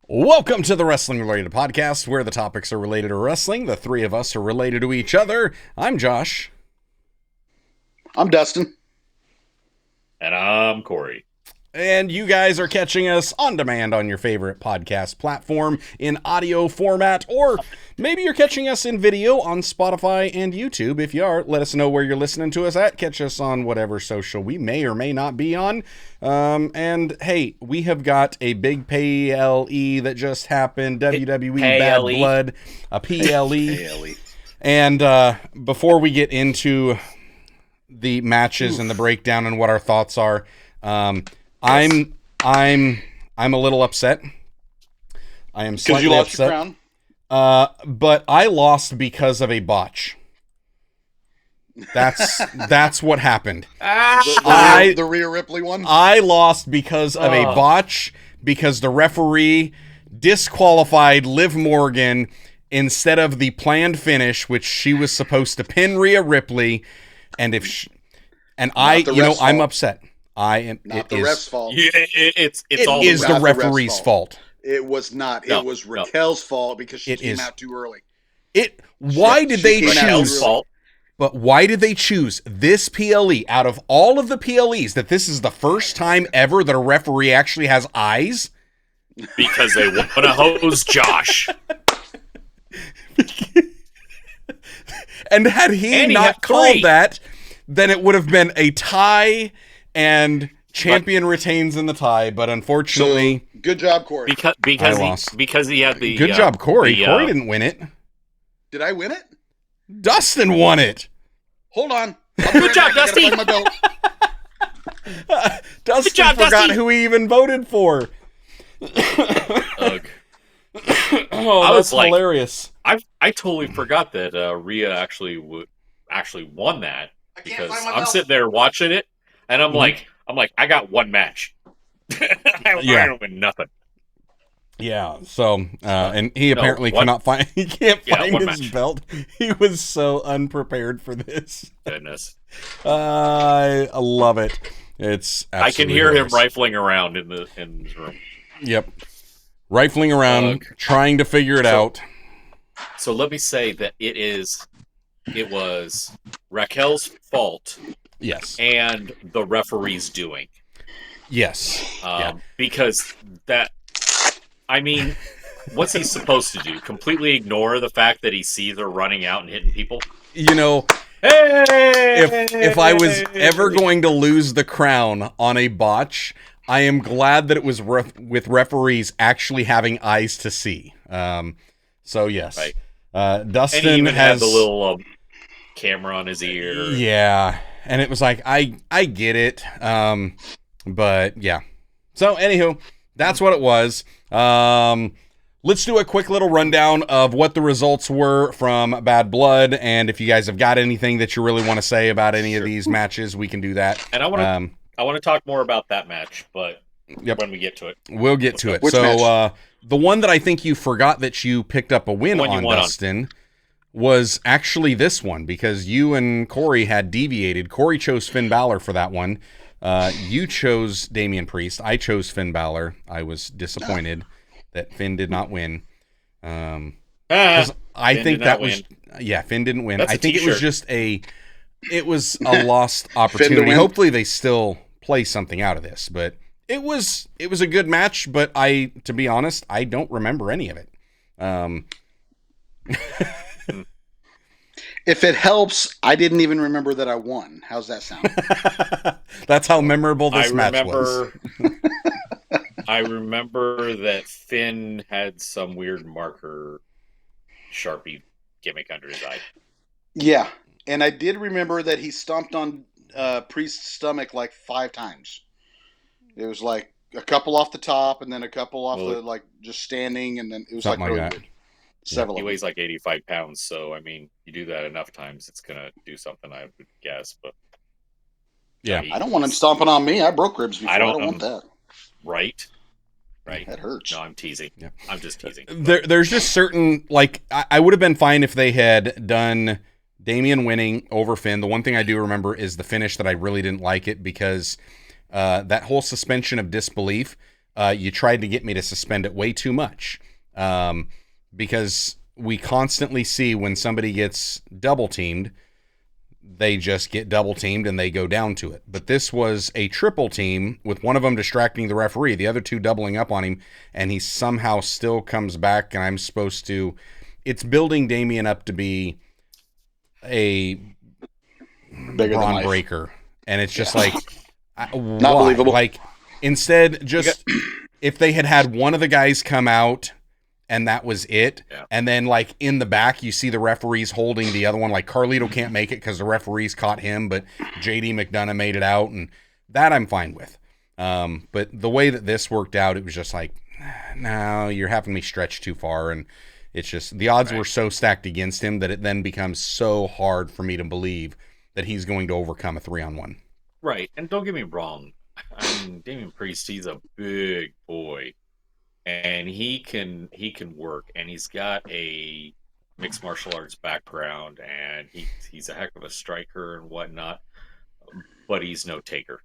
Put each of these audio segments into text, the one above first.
Welcome to the Wrestling Related Podcast, where the topics are related to wrestling. The three of us are related to each other. I'm Josh. I'm Dustin. And I'm Corey. And you guys are catching us on demand on your favorite podcast platform in audio format, or maybe you're catching us in video on Spotify and YouTube. If you are, let us know where you're listening to us at. Catch us on whatever social we may or may not be on. And hey, we have got a big PLE that just happened, WWE Bad Blood, a PLE. And before we get into the matches and the breakdown and what our thoughts are, I'm a little upset. I am slightly upset. Your crown? But I lost because of a botch. That's what happened. The Rhea Ripley one? I lost because of a botch, because the referee disqualified Liv Morgan instead of the planned finish, which she was supposed to pin Rhea Ripley, and I'm upset. I am. Not the ref's fault. Yeah, it's all the referee's fault. It was not. It was Raquel's fault because she came out too early. Why did they choose? But why did they choose this PLE out of all of the PLEs? That this is the first time ever that a referee actually has eyes? Because they want to hose Josh. And had he not called that, then it would have been a tie. And champion retains in the tie, but unfortunately, so, good job, Corey. Because he had the good job, Corey. Corey didn't win it. Did I win it? Dustin won it. Hold on. Good job, Dusty. Dustin forgot who he even voted for. Oh, that's hilarious. I totally forgot that Rhea actually won that, because I'm sitting there watching it. And I'm like, I got one match. I don't win nothing. Yeah. So, and he apparently cannot find. He can't find his belt. He was so unprepared for this. Goodness. I love it. It's. I can hear him rifling around in his room. Yep. Rifling around, trying to figure it out. So let me say that it was Raquel's fault. Yes. And the referee's doing. Yes. Because what's he supposed to do? Completely ignore the fact that he sees her running out and hitting people? You know, if I was ever going to lose the crown on a botch, I am glad that it was with referees actually having eyes to see. So, yes. Right. Dustin and he even had the little camera on his ear. Yeah. And it was like, I get it. But yeah. So anywho, that's what it was. Let's do a quick little rundown of what the results were from Bad Blood. And if you guys have got anything that you really want to say about any of these matches, we can do that. And I want to talk more about that match, but when we get to it. We'll get to it. Which match? The one that I think you forgot that you picked up a win on, Dustin, was actually this one, because you and Corey had deviated. Corey chose Finn Balor for that one. You chose Damian Priest. I chose Finn Balor. I was disappointed that Finn did not win. I think that was... Yeah, Finn didn't win. I think it was just it was a lost opportunity. Hopefully they still play something out of this, but it was a good match, but to be honest, I don't remember any of it. If it helps, I didn't even remember that I won. How's that sound? That's how memorable this match was. I remember that Finn had some weird marker Sharpie gimmick under his eye. Yeah, and I did remember that he stomped on Priest's stomach like 5 times. It was like a couple off the top, and then a couple off the just standing, and then it was like really weird. He weighs like 85 pounds, so I mean, you do that enough times, it's gonna do something, I would guess. But yeah, I don't want him stomping on me. I broke ribs before. I don't want that. Right. That hurts. No, I'm teasing. Yeah. I'm just teasing. There's just certain, like, I would have been fine if they had done Damian winning over Finn. The one thing I do remember is the finish that I really didn't like it, because that whole suspension of disbelief you tried to get me to suspend it way too much. Because we constantly see when somebody gets double teamed, they just get double teamed and they go down to it. But this was a triple team with one of them distracting the referee, the other two doubling up on him, and he somehow still comes back, and I'm supposed to... It's building Damian up to be a Braun Breaker. And it's just like... Not believable. Like, instead, just... If they had one of the guys come out... and that was it. Yeah. And then, like, in the back, you see the referees holding the other one. Like, Carlito can't make it because the referees caught him, but J.D. McDonough made it out, and that I'm fine with. But the way that this worked out, it was just like, no, you're having me stretch too far, and it's just, the odds were so stacked against him that it then becomes so hard for me to believe that he's going to overcome a 3-on-1. Right, and don't get me wrong. I mean, Damian Priest, he's a big boy. And he can work, and he's got a mixed martial arts background, and he's a heck of a striker and whatnot, but he's no taker.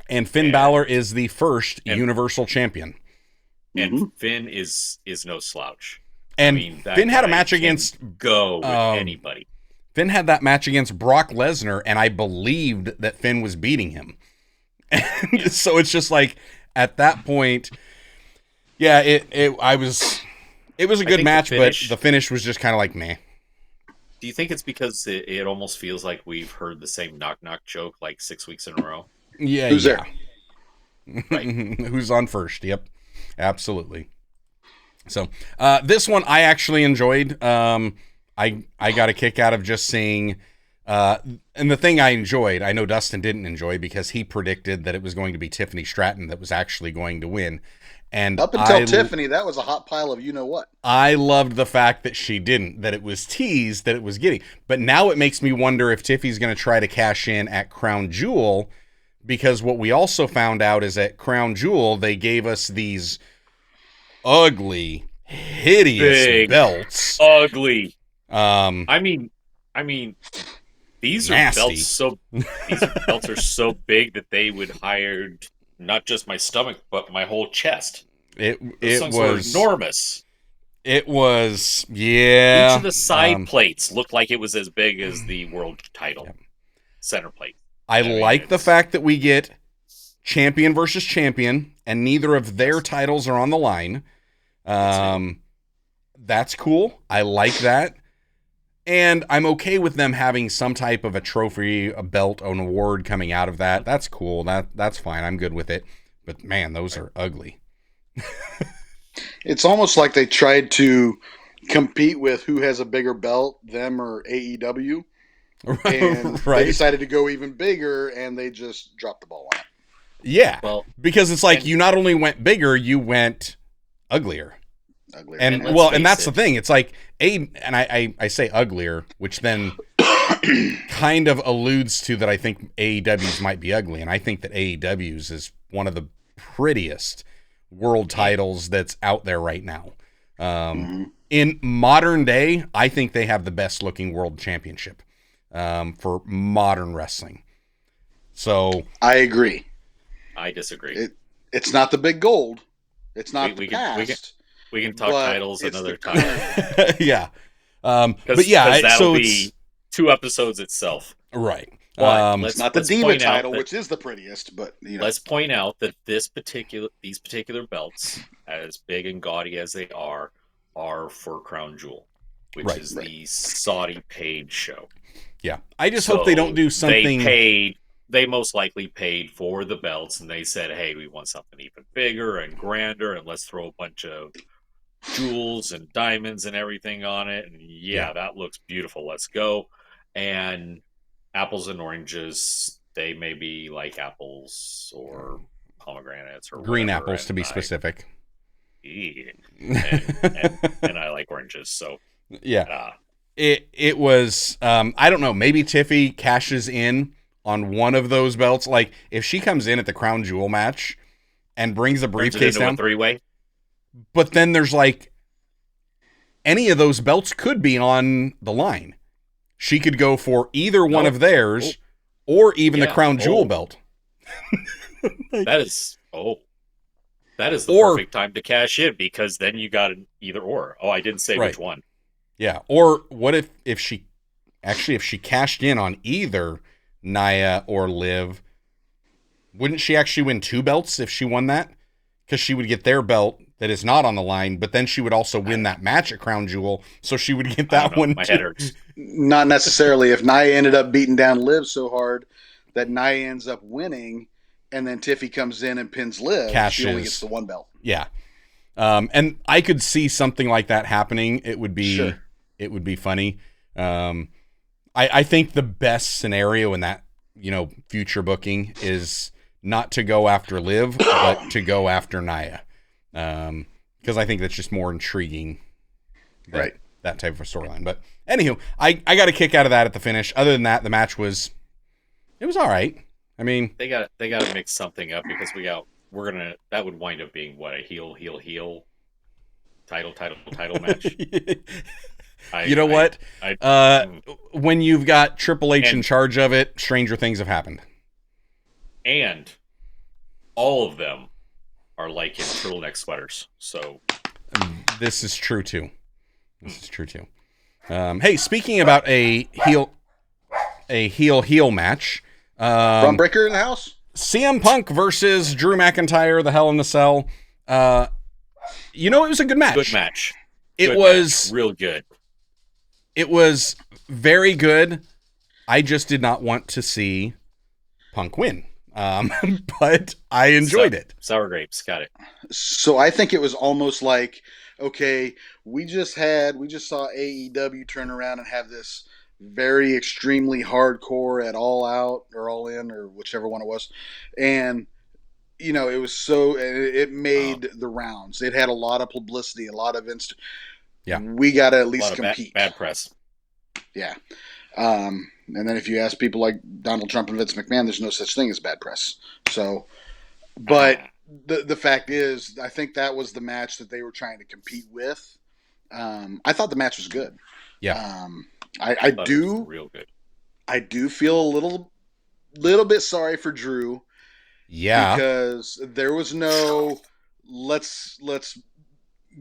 And Finn Balor is the first Universal Champion. And Finn is no slouch. And I mean, Finn had a match against... Go with anybody. Finn had that match against Brock Lesnar, and I believed that Finn was beating him. So it's just like, at that point... Yeah, it was a good match, but the finish was just kind of like meh. Do you think it's because it almost feels like we've heard the same knock-knock joke like 6 weeks in a row? Yeah. Who's there? Right. Who's on first? Yep, absolutely. So this one I actually enjoyed. I got a kick out of just seeing... and the thing I enjoyed, I know Dustin didn't enjoy because he predicted that it was going to be Tiffany Stratton that was actually going to win. And up until Tiffany, that was a hot pile of you-know-what. I loved the fact that she didn't, that it was teased, that it was getting. But now it makes me wonder if Tiffy's going to try to cash in at Crown Jewel, because what we also found out is at Crown Jewel, they gave us these ugly, hideous big, belts. Ugly. I mean, these nasty. These belts are so big that they would hire not just my stomach, but my whole chest. It was enormous. It was, yeah. Each of the side plates looked like it was as big as the world title center plate. I like the fact that we get champion versus champion, and neither of their titles are on the line. That's cool. I like that. And I'm okay with them having some type of a trophy, a belt, an award coming out of that. That's cool. That's fine. I'm good with it. But man, those are ugly. It's almost like they tried to compete with who has a bigger belt, them or AEW. And they decided to go even bigger, and they just dropped the ball on it. Yeah. Well, because it's like you not only went bigger, you went uglier. And that's the thing. It's like I say uglier, which then kind of alludes to that I think AEW's might be ugly, and I think that AEW's is one of the prettiest world titles that's out there right now. In modern day, I think they have the best looking world championship for modern wrestling. So I agree. I disagree. It's not the big gold. It's not the past. We can talk titles another time. Yeah. But yeah, that'll be 2 episodes itself. Right. It's not the Diva title, which is the prettiest, but let's point out that these particular belts, as big and gaudy as they are for Crown Jewel, which is the Saudi paid show. Yeah. I just hope they don't do something. They most likely paid for the belts, and they said, hey, we want something even bigger and grander, and let's throw a bunch of jewels and diamonds and everything on it. And that looks beautiful. Let's go. And apples and oranges, they may be like apples or pomegranates or green whatever, apples to be specific. And I like oranges. So it was I don't know, maybe Tiffy cashes in on one of those belts. Like if she comes in at the Crown Jewel match and brings a briefcase down, a 3-way. But then there's like any of those belts could be on the line. She could go for either one of theirs or even the Crown Jewel belt. That is That is the perfect time to cash in, because then you got an either or. Oh, I didn't say which one. Yeah. Or what if she cashed in on either Nia or Liv, wouldn't she actually win 2 belts if she won that? Because she would get their belt that is not on the line, but then she would also win that match at Crown Jewel, so she would get that one. My head hurts. Not necessarily. If Nia ended up beating down Liv so hard that Nia ends up winning, and then Tiffy comes in and pins Liv, she only gets the 1 belt. Yeah. And I could see something like that happening. It would be funny. I think the best scenario in that, future booking is not to go after Liv, but to go after Nia. Because I think that's just more intriguing. That type of a storyline. But anywho, I got a kick out of that at the finish. Other than that, the match was all right. I mean, they got to mix something up, because that would wind up being what, a heel title match. When you've got Triple H in charge of it, stranger things have happened. And all of them are like in turtleneck sweaters. So this is true too. Hey, speaking about a heel match, Braun Breaker in the house. CM Punk versus Drew McIntyre, the Hell in the Cell. It was a good match. Good match. It was real good. It was very good. I just did not want to see Punk win. But I enjoyed it. Sour grapes, got it. So I think it was almost like, okay, we just saw AEW turn around and have this very extremely hardcore at All Out or All In or whichever one it was, and it was it made the rounds. It had a lot of publicity, a lot of we got to at least compete. Bad press. Yeah. And then if you ask people like Donald Trump and Vince McMahon, there's no such thing as bad press. So, but the fact is, I think that was the match that they were trying to compete with. I thought the match was good. Yeah. I do real good. I do feel a little bit sorry for Drew. Yeah. Because there was no let's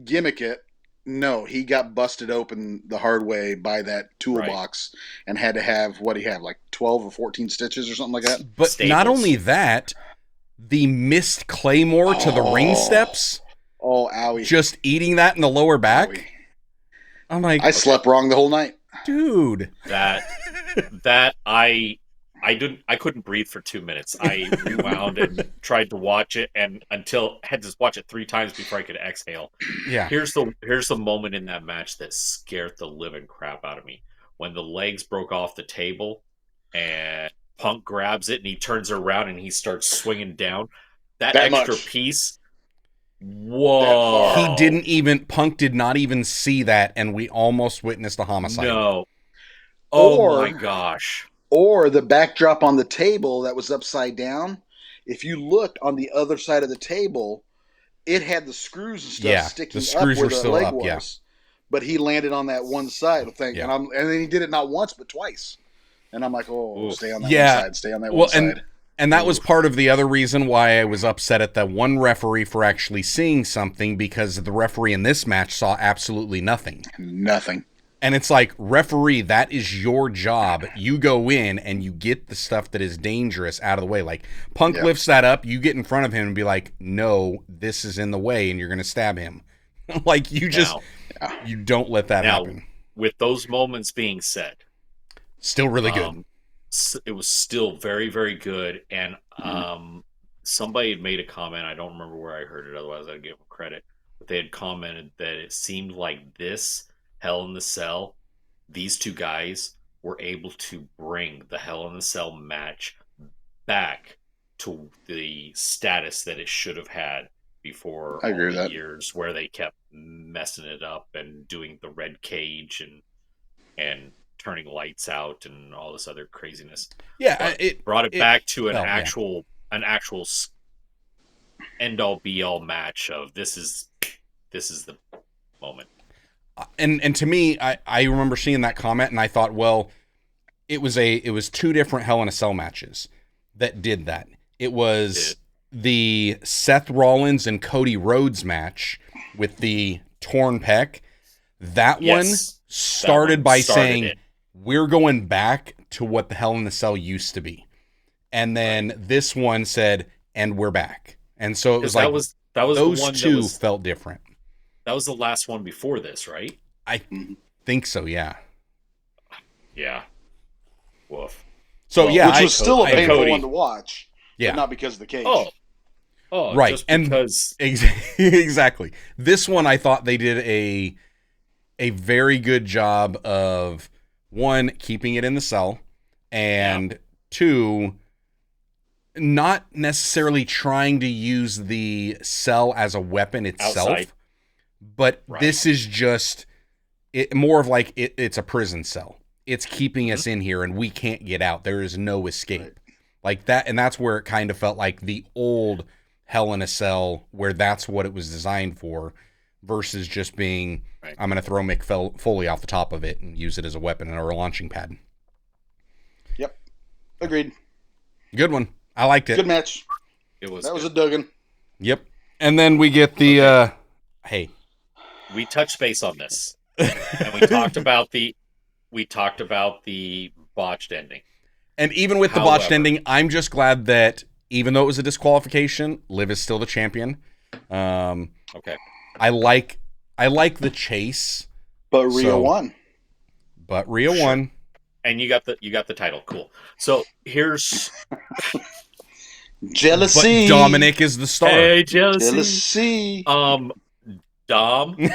gimmick it. No, he got busted open the hard way by that toolbox and had to have what he had, like 12 or 14 stitches or something like that. But not only that, the missed Claymore to the ring steps. Oh, owie. Just eating that in the lower back. Owie. I'm like, I slept wrong the whole night. Dude. I couldn't breathe for 2 minutes. I rewound and tried to watch it, and had to watch it 3 times before I could exhale. Yeah. Here's the moment in that match that scared the living crap out of me. When the legs broke off the table and Punk grabs it and he turns around and he starts swinging down. That extra piece. Whoa. Punk did not even see that, and we almost witnessed a homicide. No. Oh my gosh. Or the backdrop on the table that was upside down. If you looked on the other side of the table, it had the screws and stuff sticking up where the leg was. Yeah. But he landed on that one side thing, and then he did it not once but twice. And I'm like, stay on that one side, stay on that one side. And that was part of the other reason why I was upset at that one referee for actually seeing something, because the referee in this match saw absolutely nothing. Nothing. And it's like, referee, that is your job. You go in and you get the stuff that is dangerous out of the way. Like, Punk lifts that up, you get in front of him and be like, no, this is in the way, and you're going to stab him. Like, you don't let that happen. With those moments being said, still really good. It was still very, very good. And somebody had made a comment. I don't remember where I heard it, otherwise I'd give them credit. But they had commented that it seemed like this Hell in the Cell, these two guys were able to bring the Hell in the Cell match back to the status that it should have had before all the years where they kept messing it up and doing the red cage and turning lights out and all this other craziness. Yeah, it brought it back to an actual end all be all match of this is the moment. And to me, I remember seeing that comment and I thought, well, it was 2 different Hell in a Cell matches that did that. It was the Seth Rollins and Cody Rhodes match with the torn pec, that one started by saying, we're going back to what the Hell in a Cell used to be. And then this one said, and we're back. And so it was like, that was those two felt different. That was the last one before this, right? I think so, yeah. Yeah. Woof. So, yeah. Which was still a painful one to watch. Yeah. But not because of the cage. Oh, right. Just because... Exactly. This one, I thought they did a very good job of, one, keeping it in the cell, and two, not necessarily trying to use the cell as a weapon itself, outside. But this is just more of like it's a prison cell. It's keeping us in here, and we can't get out. There is no escape. Like that, and that's where it kind of felt like the old Hell in a Cell, where that's what it was designed for, versus just being, I'm going to throw Mick Foley off the top of it and use it as a weapon or a launching pad. Yep. Agreed. Good one. I liked it. Good match. It was. That was a Duggan. Yep. And then we get the, hey. We touched base on this. And we talked about the botched ending. And even with the botched ending, I'm just glad that even though it was a disqualification, Liv is still the champion. Okay. I like the chase. But Rhea won. But Rhea won. And you got the title. Cool. So here's jealousy. But Dominic is the star. Hey, jealousy. Dom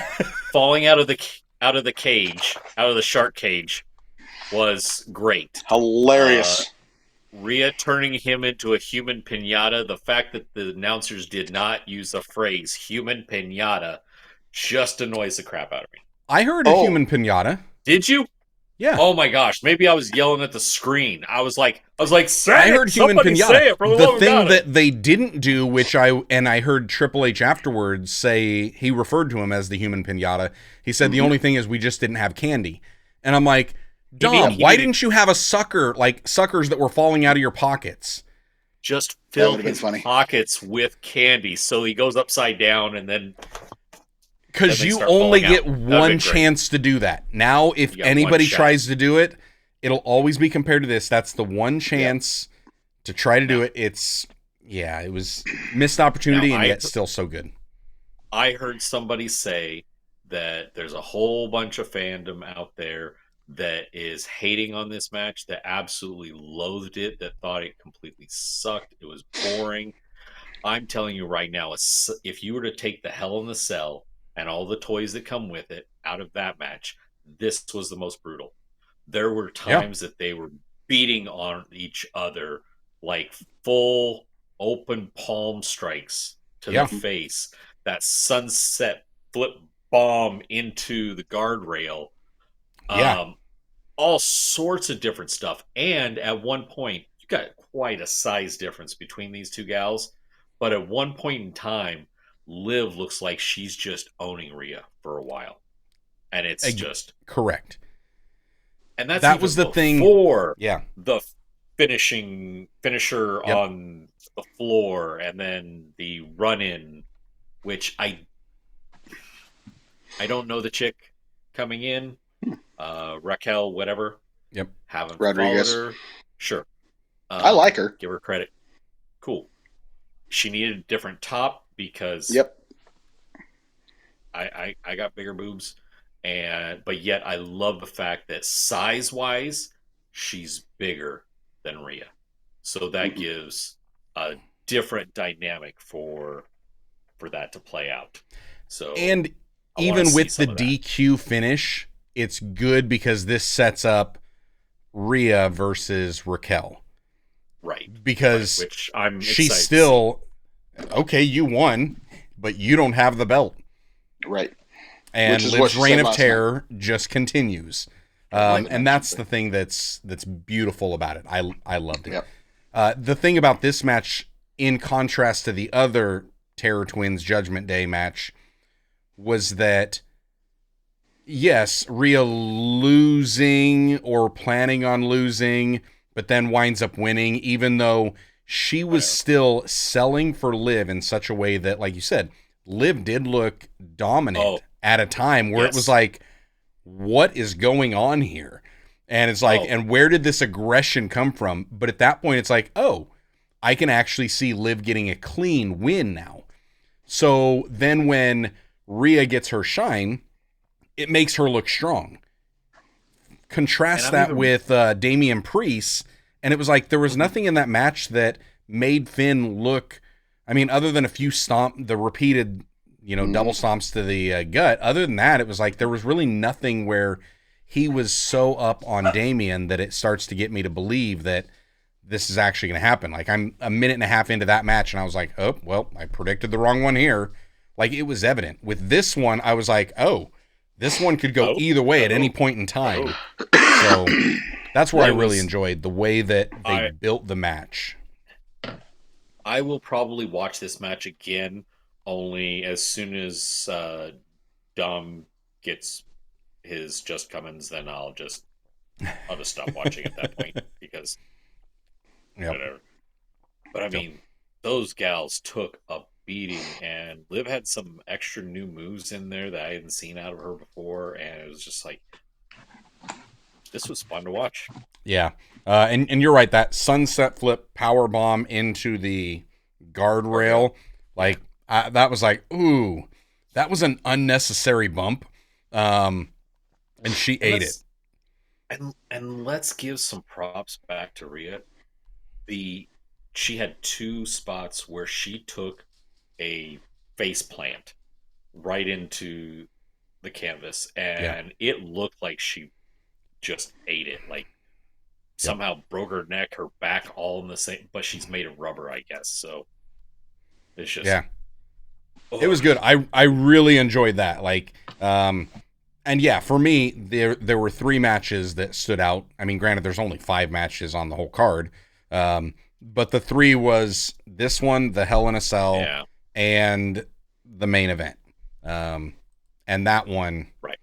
falling out of the cage, out of the shark cage, was great. Hilarious. Rhea turning him into a human piñata. The fact that the announcers did not use the phrase human piñata just annoys the crap out of me. I heard a human piñata. Did you? Yeah. Oh my gosh. Maybe I was yelling at the screen. I was like, say I it. heard human Somebody piñata. Say it for the thing that they didn't do, which I heard Triple H afterwards say, he referred to him as the human piñata. He said the only thing is we just didn't have candy. And I'm like, Dom, why didn't you have a sucker, like suckers that were falling out of your pockets? Just filled his pockets with candy, so he goes upside down and then... Because you only get one chance to do that. Now, if anybody tries to do it, it'll always be compared to this. That's the one chance to try to do it. It was missed opportunity, and yet still so good. I heard somebody say that there's a whole bunch of fandom out there that is hating on this match, that absolutely loathed it, that thought it completely sucked. It was boring. I'm telling you right now, if you were to take the Hell in the Cell and all the toys that come with it out of that match, this was the most brutal. There were times that they were beating on each other like full open palm strikes to the face. That sunset flip bomb into the guardrail. All sorts of different stuff. And at one point, you got quite a size difference between these two gals. But at one point in time, Liv looks like she's just owning Rhea for a while. And it's just... Correct. And that was the thing for the finisher on the floor, and then the run-in, which I don't know the chick coming in. Raquel, whatever. Yep. Haven't Rodriguez. followed her. Sure. I like her. Give her credit. Cool. She needed a different top because I got bigger boobs, but yet I love the fact that size-wise she's bigger than Rhea. So that gives a different dynamic for that to play out. So and even with the DQ finish, it's good because this sets up Rhea versus Raquel. Right. Because which I'm she's still, okay, you won, but you don't have the belt. Right. And Liv's reign of terror just continues. And that's the thing that's beautiful about it. I loved it. Yep. The thing about this match, in contrast to the other Terror Twins Judgment Day match, was that yes, Rhea losing or planning on losing, but then winds up winning, even though she was still selling for Liv in such a way that, like you said, Liv did look dominant at a time where it was like, what is going on here? And it's like, and where did this aggression come from? But at that point, it's like, oh, I can actually see Liv getting a clean win now. So then when Rhea gets her shine, it makes her look strong. Contrast that with Damian Priest, and it was like there was nothing in that match that made Finn look, I mean, other than a few the repeated, double stomps to the gut. Other than that, it was like there was really nothing where he was so up on Damian that it starts to get me to believe that this is actually going to happen. Like, I'm a minute and a half into that match, and I was like, oh, well, I predicted the wrong one here. Like, it was evident. With this one, I was like, oh, this one could go either way at any point in time. So that's where I really enjoyed the way that they built the match. I will probably watch this match again only as soon as Dom gets his Just Cummins, then I'll just stop watching at that point because whatever. But I mean, those gals took a beating, and Liv had some extra new moves in there that I hadn't seen out of her before, and it was just like, this was fun to watch. Yeah. And you're right, that sunset flip power bomb into the guardrail, like, that was like, ooh, that was an unnecessary bump. And she ate it. And let's give some props back to Rhea. She had two spots where she took a face plant right into the canvas, and it looked like she just ate it. Like, somehow broke her neck, her back, all in the same, but she's made of rubber, I guess. So it's just it was good. I really enjoyed that. Like, and yeah, for me, there were 3 matches that stood out. I mean, granted, there's only 5 matches on the whole card, but the 3 was this one, the Hell in a Cell, and the main event. And that one, right?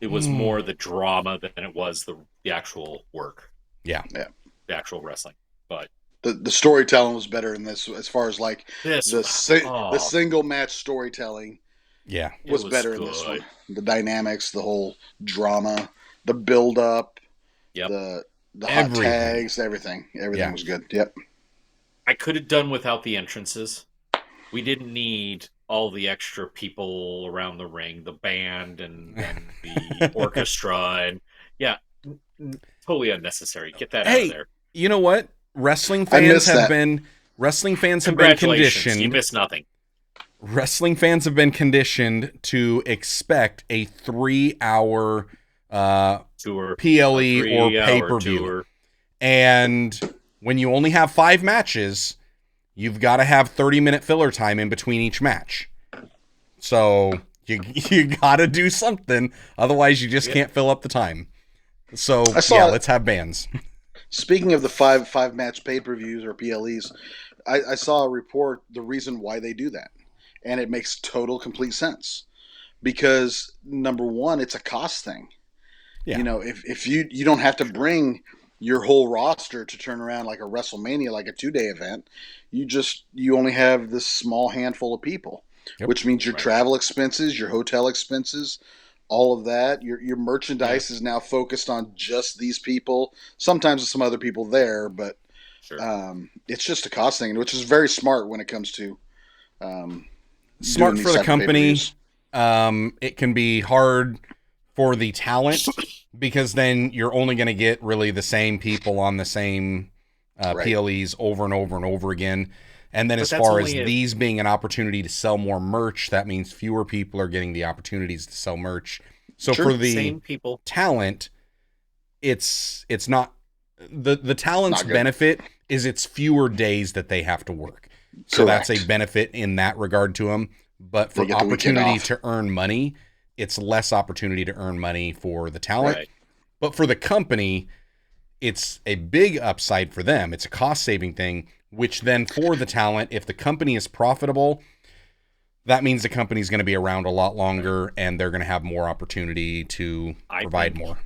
It was more the drama than it was the actual work. Yeah, the actual wrestling. But the storytelling was better in this, as far as like the single match storytelling. Yeah, was better in this one. The dynamics, the whole drama, the build up, the hot tags, everything was good. Yep. I could have done without the entrances. We didn't need all the extra people around the ring, the band and the orchestra, and totally unnecessary. Get that out of there. You know what? Wrestling fans have been conditioned. You missed nothing. Wrestling fans have been conditioned to expect a 3-hour tour, PLE or pay-per-view. And when you only have 5 matches, you've got to have 30-minute filler time in between each match. So you got to do something. Otherwise, you just can't fill up the time. So, let's have bands. Speaking of the five match pay-per-views or PLEs, I saw a report, the reason why they do that. And it makes complete sense. Because, number one, it's a cost thing. Yeah. If you don't have to bring your whole roster to turn around like a WrestleMania, like a 2-day event, you only have this small handful of people, which means your travel expenses, your hotel expenses, all of that. Your merchandise is now focused on just these people. Sometimes with some other people there, but it's just a cost thing, which is very smart when it comes to smart for the company. It can be hard for the talent because then you're only going to get really the same people on the same PLEs over and over and over again. And then as far as these being an opportunity to sell more merch, that means fewer people are getting the opportunities to sell merch. So for the same people. Talent, it's not the talent's benefit is it's fewer days that they have to work. So that's a benefit in that regard to them. But for opportunity to earn money, it's less opportunity to earn money for the talent. Right. But for the company, it's a big upside for them. It's a cost-saving thing, which then for the talent, if the company is profitable, that means the company's going to be around a lot longer and they're going to have more opportunity to provide more.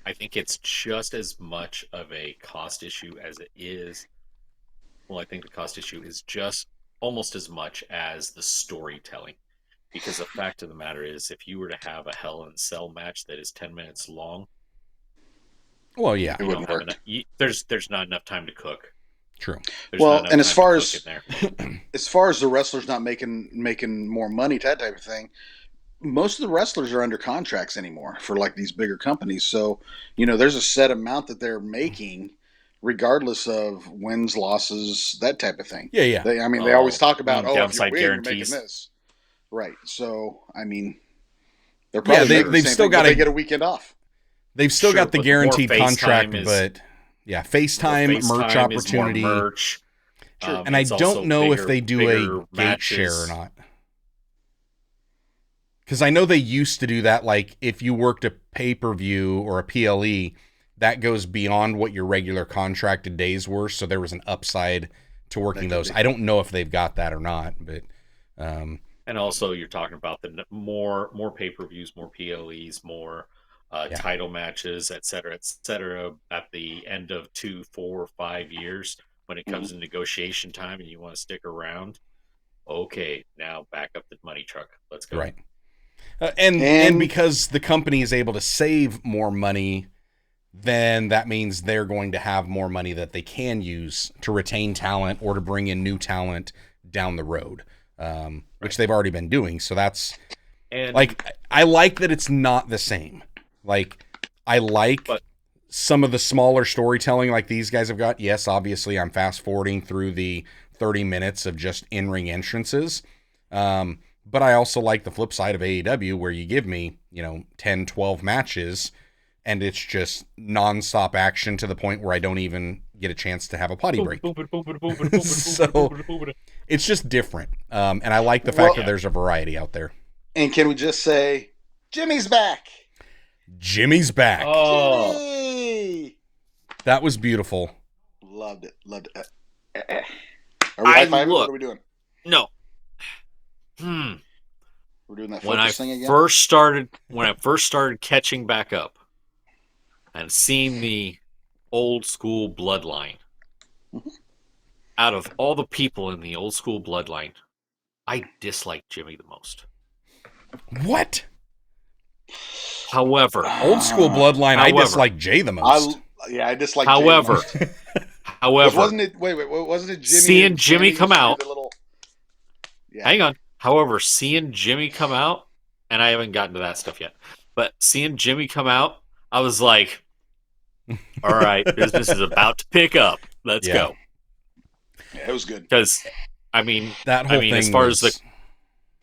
I think it's just as much of a cost issue as it is Well, I think the cost issue is just almost as much as the storytelling. Because the fact of the matter is, if you were to have a Hell in a Cell match that is 10 minutes long, well, yeah, it wouldn't work. There's not enough time to cook. True. There's Well, and as far as the wrestlers not making more money, that type of thing, most of the wrestlers are under contracts anymore for like these bigger companies. So, there's a set amount that they're making, regardless of wins, losses, that type of thing. Yeah, yeah. They always talk about, if you win, guarantees. you're making this. Right. So, they're probably they've still got they get a weekend off. They've still got the guaranteed contract, but FaceTime merch opportunity. Merch. And I don't know if they do a gate share or not. Because I know they used to do that, like if you worked a pay-per-view or a PLE, that goes beyond what your regular contracted days were, so there was an upside to working those. I don't know if they've got that or not, but... and also you're talking about the more pay-per-views, more PLEs, more title matches, et cetera, at the end of 2, 4, 5 years when it comes to negotiation time and you want to stick around. Okay, now back up the money truck. Let's go. Right. And because the company is able to save more money, then that means they're going to have more money that they can use to retain talent or to bring in new talent down the road, which they've already been doing. So that's I like that it's not the same. Like, I like some of the smaller storytelling like these guys have got. Yes, obviously I'm fast forwarding through the 30 minutes of just in-ring entrances. But I also like the flip side of AEW where you give me, 10, 12 matches and it's just nonstop action to the point where I don't even get a chance to have a potty break. So it's just different. And I like the fact that there's a variety out there. And can we just say, Jimmy's back? Jimmy's back. Oh, Jimmy! That was beautiful. Loved it. Are we high-fiving? What are we doing? No. We're doing that focus thing again? When I first started catching back up and seeing the old school bloodline, out of all the people in the old school bloodline, I dislike Jimmy the most. What? However, old school bloodline, I dislike Jay the most. I dislike Jay the most. However, wasn't it Jimmy? Seeing Jimmy come out. Yeah. Hang on. However, seeing Jimmy come out, and I haven't gotten to that stuff yet, but seeing Jimmy come out, I was like, all right, business is about to pick up. Let's go. Yeah, it was good. Because, that whole thing as far as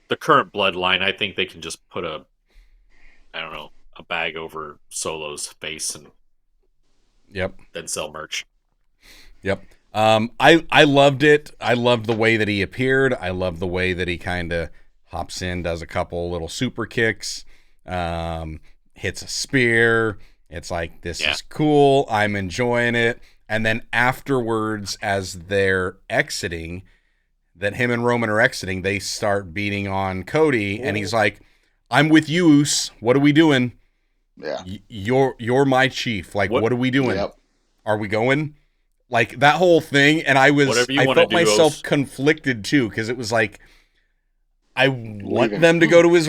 the current bloodline, I think they can just put a bag over Solo's face and then sell merch. Yep. I loved it. I loved the way that he appeared. I loved the way that he kind of hops in, does a couple little super kicks, hits a spear. It's like, this is cool. I'm enjoying it. And then afterwards, as they're exiting, that him and Roman are exiting, they start beating on Cody, and he's like, I'm with you, Oos. What are we doing? Yeah. You're my chief. Like, what are we doing? Yep. Are we going? Like, that whole thing, and I felt myself conflicted too, because it was like, I want them to go to his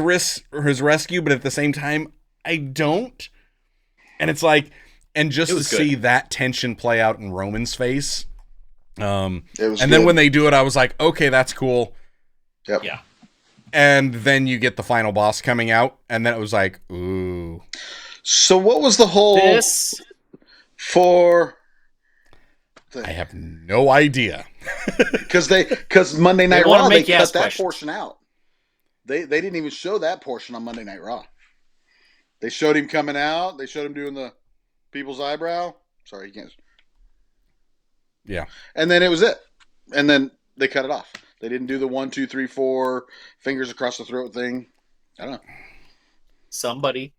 rescue, but at the same time, I don't. And it's like, and just to see that tension play out in Roman's face, and then when they do it, I was like, okay, that's cool. Yep. Yeah. And then you get the final boss coming out, and then it was like, ooh. So what was the whole for? I have no idea. Because Monday Night Raw, they cut that portion out. They didn't even show that portion on Monday Night Raw. They showed him coming out. They showed him doing the people's eyebrow. Sorry, you can't. Yeah. And then it was it. And then they cut it off. They didn't do the 1, 2, 3, 4 fingers across the throat thing. I don't know. Somebody,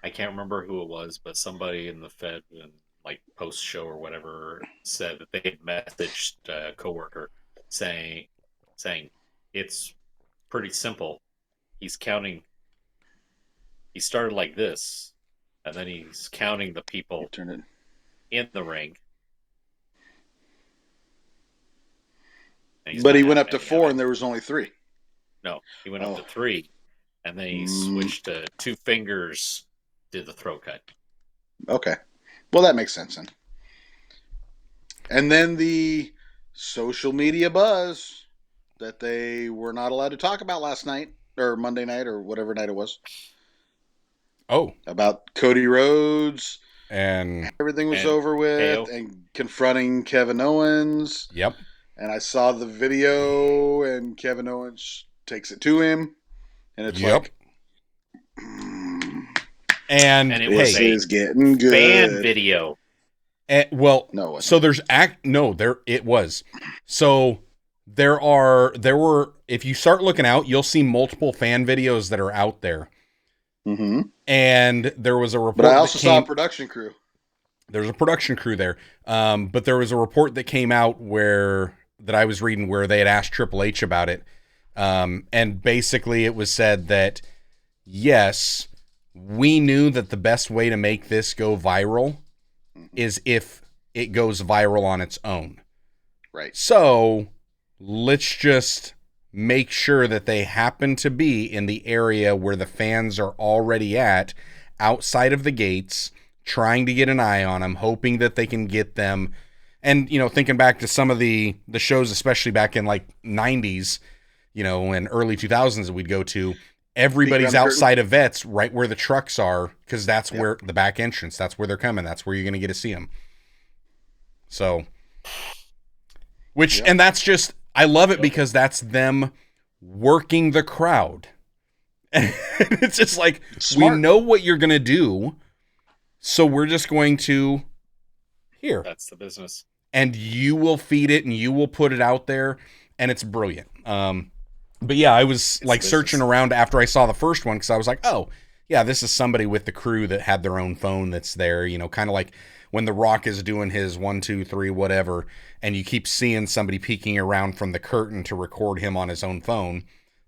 I can't remember who it was, but somebody in the Fed and post show or whatever said that they had messaged a coworker saying it's pretty simple. He's counting. He started like this, and then he's counting the people in the ring. But he went up to 4 and there was only 3. No, he went up to 3, and then he switched to 2 fingers, did the throat cut. Okay. Well, that makes sense then. And then the social media buzz that they were not allowed to talk about last night, or Monday night, or whatever night it was. Oh. About Cody Rhodes. And everything was over with, and confronting Kevin Owens. Yep. And I saw the video, and Kevin Owens takes it to him, and it's like, and it was is getting good. Fan video. Well, no, so there's it was. So there were, if you start looking out, you'll see multiple fan videos that are out there. Mm-hmm. And there was a report. But I also saw a production crew. There's a production crew there. But there was a report that came out that I was reading where they had asked Triple H about it. And basically it was said that, yes, we knew that the best way to make this go viral is if it goes viral on its own. Right. So let's just make sure that they happen to be in the area where the fans are already at, outside of the gates, trying to get an eye on them, hoping that they can get them. And, thinking back to some of the shows, especially back in like 90s, and early 2000s that we'd go to, everybody's outside of vets right where the trucks are, because that's where the back entrance, that's where they're coming. That's where you're going to get to see them. So, and that's just, I love it because that's them working the crowd. And it's just like, we know what you're going to do, so we're just going to, here. That's the business. And you will feed it and you will put it out there, and it's brilliant. But yeah, I was searching around after I saw the first one, because I was like, oh, yeah, this is somebody with the crew that had their own phone that's there, kind of like when The Rock is doing his 1, 2, 3, whatever, and you keep seeing somebody peeking around from the curtain to record him on his own phone.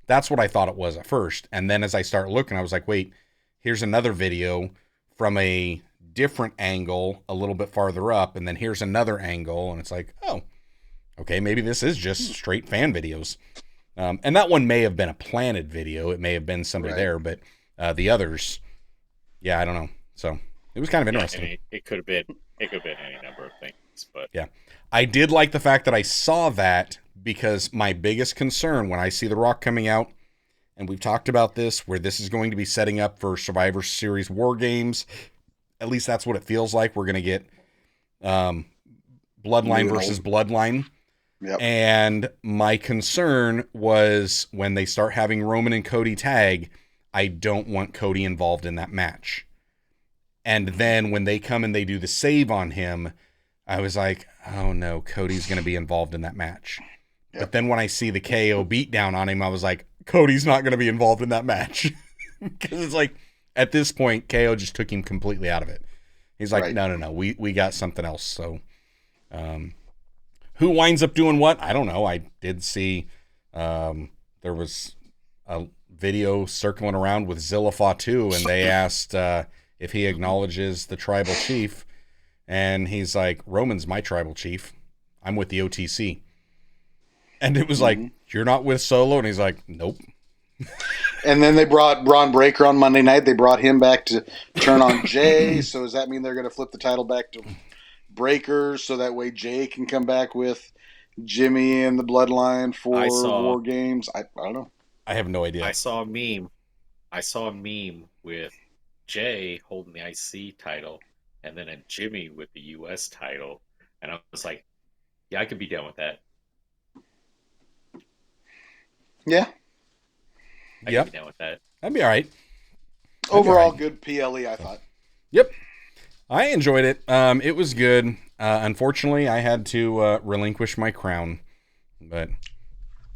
That's what I thought it was at first. And then as I start looking, I was like, wait, here's another video from a different angle a little bit farther up, and then here's another angle, and it's like, oh, okay, maybe this is just straight fan videos. And that one may have been a planted video. It may have been somebody there, but the others, yeah, I don't know. So it was kind of interesting. It could have been any number of things, but yeah, I did like the fact that I saw that, because my biggest concern when I see The Rock coming out, and we've talked about this, where this is going to be setting up for Survivor Series War Games. At least that's what it feels like. We're going to get Bloodline versus Bloodline. Yep. And my concern was when they start having Roman and Cody tag, I don't want Cody involved in that match. And then when they come and they do the save on him, I was like, oh no, Cody's going to be involved in that match. Yep. But then when I see the KO beatdown on him, I was like, Cody's not going to be involved in that match. Because it's like, at this point, KO just took him completely out of it. He's like, no, we got something else. So, who winds up doing what? I don't know. I did see there was a video circling around with Zilla Fatu, and they asked if he acknowledges the tribal chief, and he's like, Roman's my tribal chief. I'm with the OTC. And it was like, you're not with Solo? And he's like, nope. And then they brought Braun Breaker on Monday night. They brought him back to turn on Jay. So does that mean they're going to flip the title back to Breaker, so that way Jay can come back with Jimmy and the Bloodline for War Games? I don't know. I have no idea. I saw a meme with Jay holding the IC title, and then a Jimmy with the US title, and I was like, yeah, I could be down with that. Yeah. I could be down with that. That'd be all right. Overall, good PLE, I thought. Yep. I enjoyed it. It was good. Unfortunately, I had to relinquish my crown, but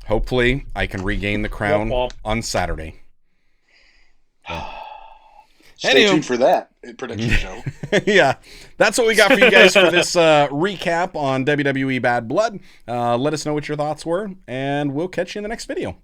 hopefully I can regain the crown on Saturday. Stay tuned for that prediction show. Yeah, that's what we got for you guys for this recap on WWE Bad Blood. Let us know what your thoughts were, and we'll catch you in the next video.